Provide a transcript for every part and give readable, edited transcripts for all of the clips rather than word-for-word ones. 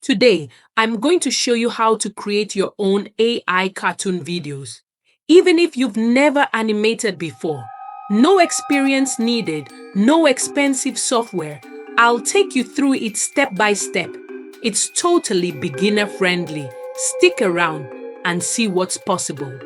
Today, I'm going to show you how to create your own AI cartoon videos. Even if you've never animated before, no experience needed, no expensive software. I'll take you through it step by step. It's totally beginner friendly. Stick around and see what's possible.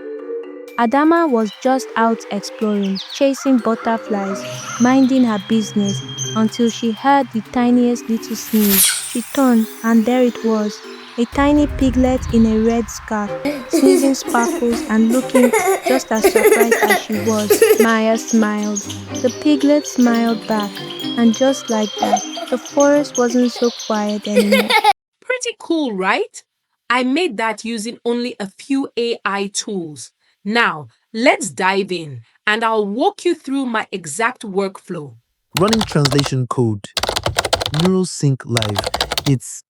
Adama was just out exploring, chasing butterflies, minding her business, until she heard the tiniest little sneeze. She turned, and there it was, a tiny piglet in a red scarf, sneezing sparkles and looking just as surprised as she was. Maya smiled. The piglet smiled back, and just like that, the forest wasn't so quiet anymore. Pretty cool, right? I made that using only a few AI tools. Now, let's dive in and I'll walk you through my exact workflow. Running translation code, neural sync live. It's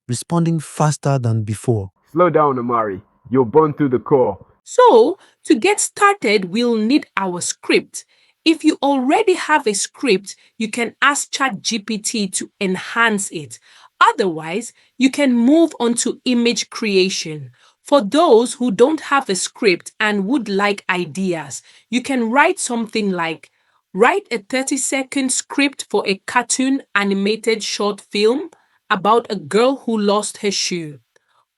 responding faster than before. Slow down, Amari. You'll burn through the core. So, to get started, we'll need our script. If you already have a script, you can ask ChatGPT to enhance it. Otherwise, you can move on to image creation. For those who don't have a script and would like ideas, you can write something like, write a 30-second script for a cartoon animated short film about a girl who lost her shoe.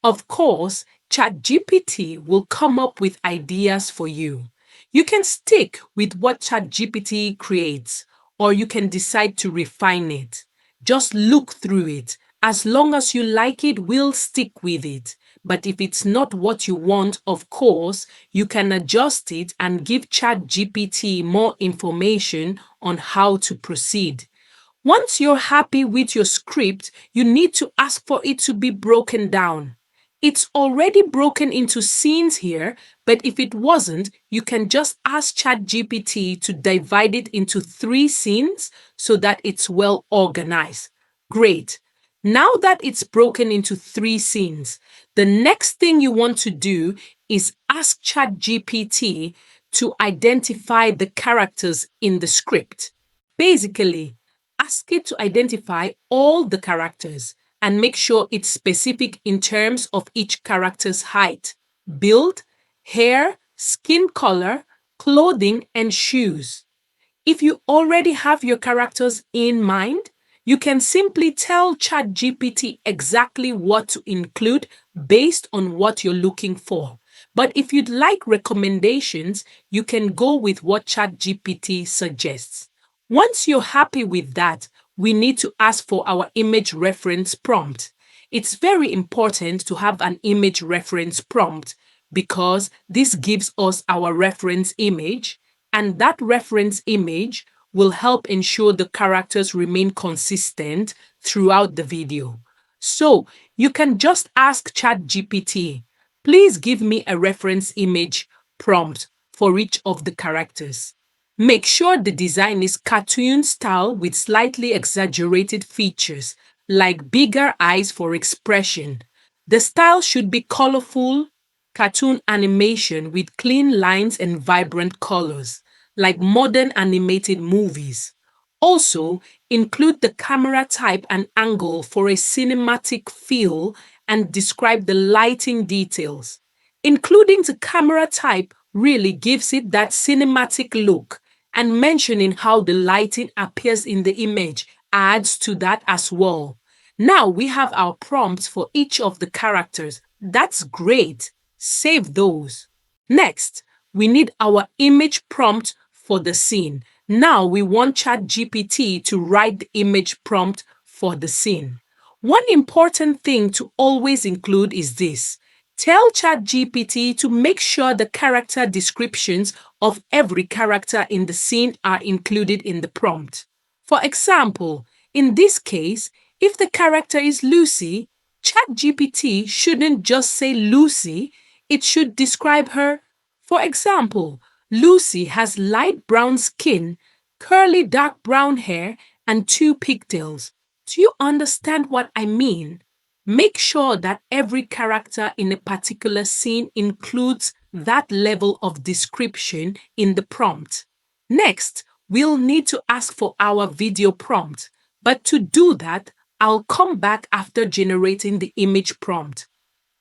Of course, ChatGPT will come up with ideas for you. You can stick with what ChatGPT creates, or you can decide to refine it. Just look through it. As long as you like it, we'll stick with it. But if it's not what you want, of course, you can adjust it and give ChatGPT more information on how to proceed. Once you're happy with your script, you need to ask for it to be broken down. It's already broken into scenes here, but if it wasn't, you can just ask ChatGPT to divide it into 3 scenes so that it's well organized. Great. Now that it's broken into 3 scenes, the next thing you want to do is ask ChatGPT to identify the characters in the script. Basically, ask it to identify all the characters and make sure it's specific in terms of each character's height, build, hair, skin color, clothing, and shoes. If you already have your characters in mind, you can simply tell ChatGPT exactly what to include based on what you're looking for. But if you'd like recommendations, you can go with what ChatGPT suggests. Once you're happy with that, we need to ask for our image reference prompt. It's very important to have an image reference prompt because this gives us our reference image, and that reference image will help ensure the characters remain consistent throughout the video. So you can just ask ChatGPT, please give me a reference image prompt for each of the characters. Make sure the design is cartoon style with slightly exaggerated features, like bigger eyes for expression. The style should be colorful, cartoon animation with clean lines and vibrant colors, like modern animated movies. Also, include the camera type and angle for a cinematic feel and describe the lighting details. Including the camera type really gives it that cinematic look, and mentioning how the lighting appears in the image adds to that as well. Now we have our prompts for each of the characters. That's great. Save those. Next, we need our image prompt for the scene. Now we want ChatGPT to write the image prompt for the scene. One important thing to always include is this. Tell ChatGPT to make sure the character descriptions of every character in the scene are included in the prompt. For example, in this case, if the character is Lucy, ChatGPT shouldn't just say Lucy, it should describe her. For example, Lucy has light brown skin, curly dark brown hair, and 2 pigtails. Do you understand what I mean? Make sure that every character in a particular scene includes that level of description in the prompt. Next, we'll need to ask for our video prompt. But to do that, I'll come back after generating the image prompt.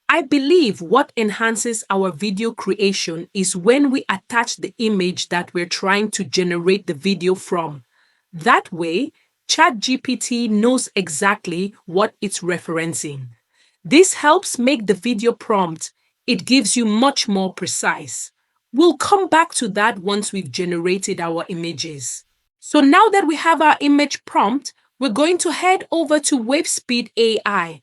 I believe what enhances our video creation is when we attach the image that we're trying to generate the video from. That way, ChatGPT knows exactly what it's referencing. This helps make the video prompt. It gives you much more precise. We'll come back to that once we've generated our images. So now that we have our image prompt, we're going to head over to WavespeedAI.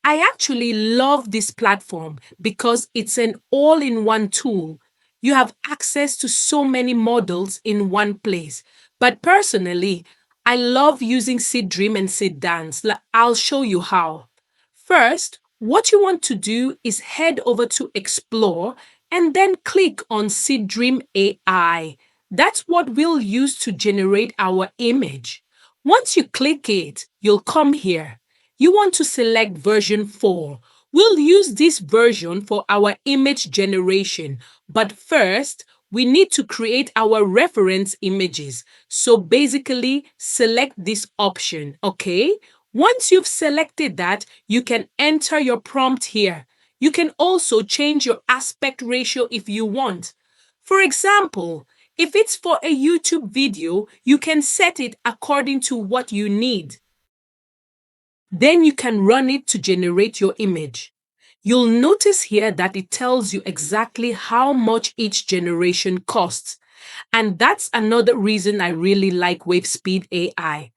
I actually love this platform because it's an all-in-one tool. You have access to so many models in one place. But personally, I love using Seed Dream and Seed Dance. I'll show you how. First, what you want to do is head over to Explore and then click on Seed Dream AI. That's what we'll use to generate our image. Once you click it, you'll come here. You want to select version 4. We'll use this version for our image generation, but first, we need to create our reference images. So basically, select this option, okay? Once you've selected that, you can enter your prompt here. You can also change your aspect ratio if you want. For example, if it's for a YouTube video, you can set it according to what you need. Then you can run it to generate your image. You'll notice here that it tells you exactly how much each generation costs. And that's another reason I really like WaveSpeed AI.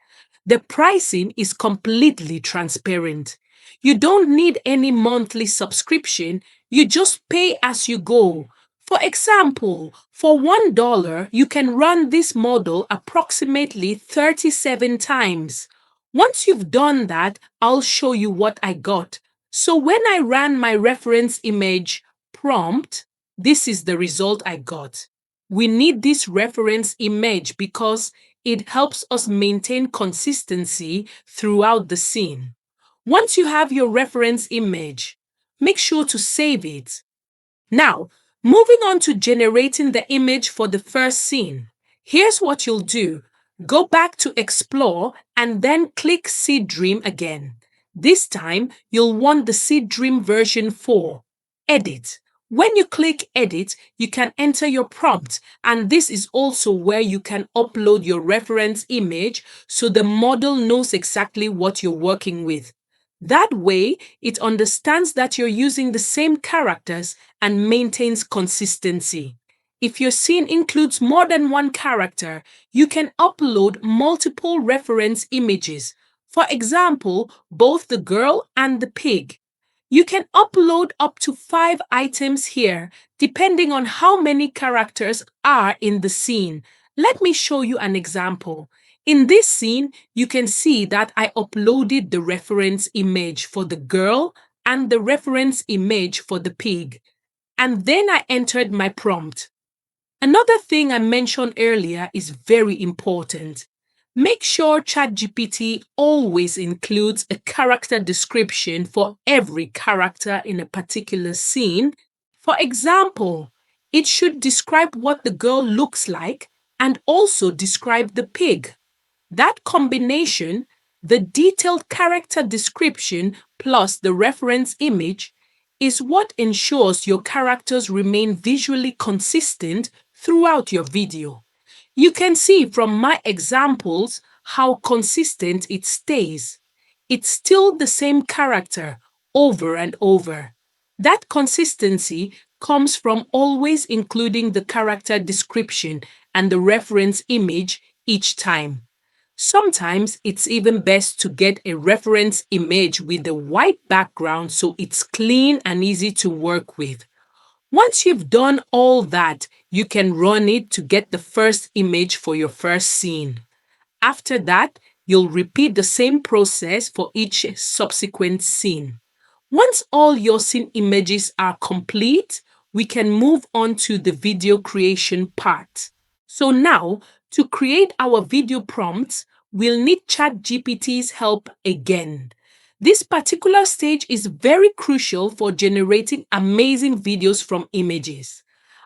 The pricing is completely transparent. You don't need any monthly subscription, you just pay as you go. For example, for $1, you can run this model approximately 37 times. Once you've done that, I'll show you what I got. So when I ran my reference image prompt, this is the result I got. We need this reference image because it helps us maintain consistency throughout the scene. Once you have your reference image, make sure to save it. Now, moving on to generating the image for the first scene. Here's what you'll do. Go back to Explore and then click Seed Dream again. This time, you'll want the Seed Dream version 4. Edit. When you click Edit, you can enter your prompt, and this is also where you can upload your reference image so the model knows exactly what you're working with. That way, it understands that you're using the same characters and maintains consistency. If your scene includes more than one character, you can upload multiple reference images. For example, both the girl and the pig. You can upload up to 5 items here, depending on how many characters are in the scene. Let me show you an example. In this scene, you can see that I uploaded the reference image for the girl and the reference image for the pig. And then I entered my prompt. Another thing I mentioned earlier is very important. Make sure ChatGPT always includes a character description for every character in a particular scene. For example, it should describe what the girl looks like and also describe the pig. That combination, the detailed character description plus the reference image, is what ensures your characters remain visually consistent throughout your video. You can see from my examples how consistent it stays. It's still the same character over and over. That consistency comes from always including the character description and the reference image each time. Sometimes it's even best to get a reference image with a white background so it's clean and easy to work with. Once you've done all that, you can run it to get the first image for your first scene. After that, you'll repeat the same process for each subsequent scene. Once all your scene images are complete, we can move on to the video creation part. So now, to create our video prompts, we'll need ChatGPT's help again. This particular stage is very crucial for generating amazing videos from images.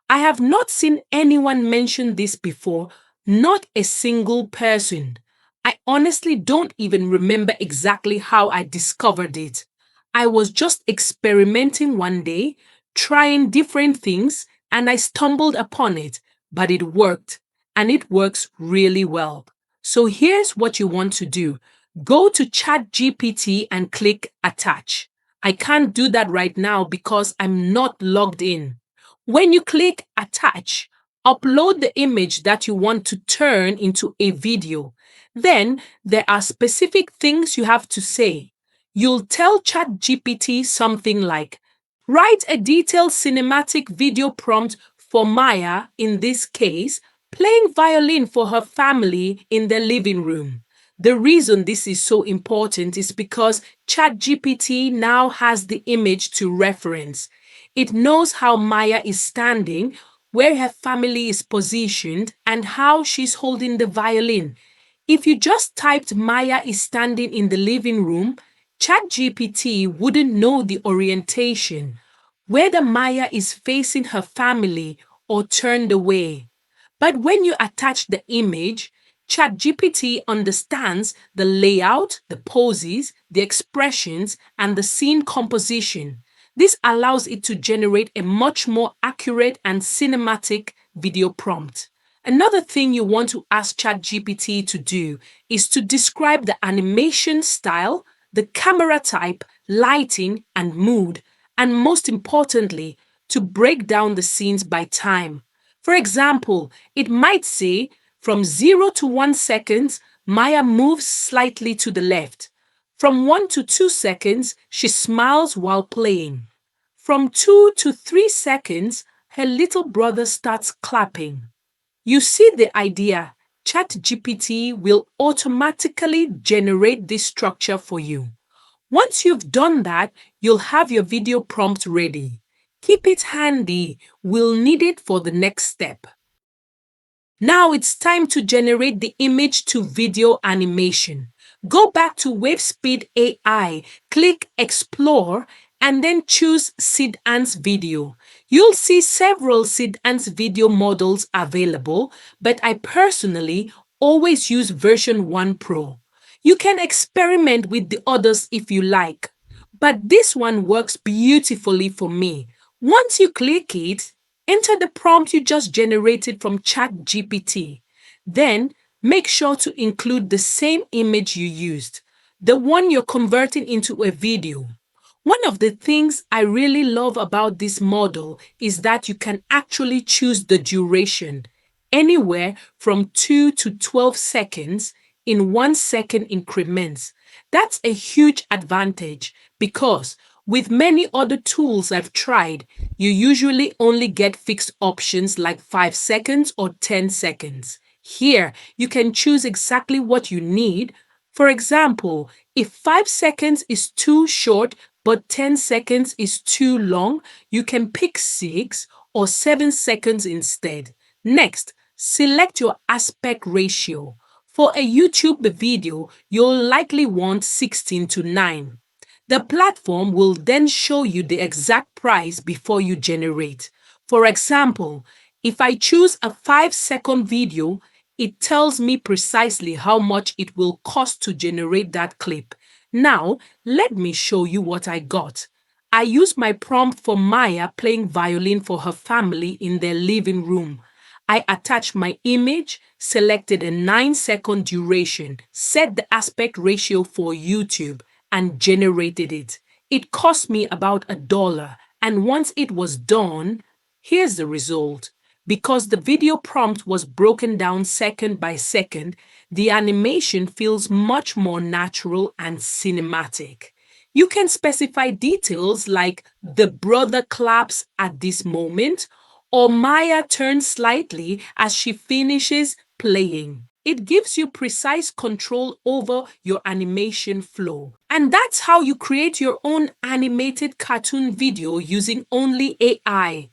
I have not seen anyone mention this before, not a single person. I honestly don't even remember exactly how I discovered it. I was just experimenting one day, trying different things, and I stumbled upon it, but it worked, and it works really well. So here's what you want to do. Go to ChatGPT and click Attach. I can't do that right now because I'm not logged in. When you click Attach, upload the image that you want to turn into a video. Then there are specific things you have to say. You'll tell ChatGPT something like, write a detailed cinematic video prompt for Maya, in this case, playing violin for her family in the living room. The reason this is so important is because ChatGPT now has the image to reference. It knows how Maya is standing, where her family is positioned, and how she's holding the violin. If you just typed Maya is standing in the living room, ChatGPT wouldn't know the orientation, whether Maya is facing her family or turned away. But when you attach the image, ChatGPT understands the layout, the poses, the expressions, and the scene composition. This allows it to generate a much more accurate and cinematic video prompt. Another thing you want to ask ChatGPT to do is to describe the animation style, the camera type, lighting, and mood, and most importantly, to break down the scenes by time. For example, it might say from 0 to 1 seconds, Maya moves slightly to the left. From 1 to 2 seconds, she smiles while playing. From 2 to 3 seconds, her little brother starts clapping. You see the idea. ChatGPT will automatically generate this structure for you. Once you've done that, you'll have your video prompt ready. Keep it handy. We'll need it for the next step. Now it's time to generate the image to video animation. Go back to WavespeedAI, click Explore, and then choose Sid Ant's video. You'll see several Sid Ant's video models available, but I personally always use version 1 Pro. You can experiment with the others if you like, but this one works beautifully for me. Once you click it, enter the prompt you just generated from ChatGPT. Then, make sure to include the same image you used, the one you're converting into a video. One of the things I really love about this model is that you can actually choose the duration, anywhere from 2 to 12 seconds in 1 second increments. That's a huge advantage because with many other tools I've tried, you usually only get fixed options like 5 seconds or 10 seconds. Here, you can choose exactly what you need. For example, if 5 seconds is too short but 10 seconds is too long, you can pick 6 or 7 seconds instead. Next, select your aspect ratio. For a YouTube video, you'll likely want 16 to 9. The platform will then show you the exact price before you generate. For example, if I choose a 5-second video, it tells me precisely how much it will cost to generate that clip. Now, let me show you what I got. I used my prompt for Maya playing violin for her family in their living room. I attached my image, selected a 9-second duration, set the aspect ratio for YouTube, and generated it. It cost me about $1, and once it was done, here's the result. Because the video prompt was broken down second by second, the animation feels much more natural and cinematic. You can specify details like the brother claps at this moment or Maya turns slightly as she finishes playing. It gives you precise control over your animation flow. And that's how you create your own animated cartoon video using only AI.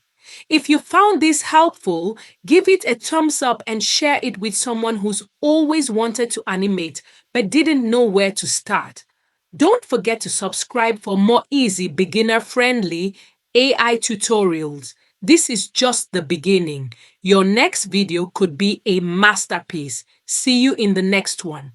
If you found this helpful, give it a thumbs up and share it with someone who's always wanted to animate but didn't know where to start. Don't forget to subscribe for more easy, beginner-friendly AI tutorials. This is just the beginning. Your next video could be a masterpiece. See you in the next one.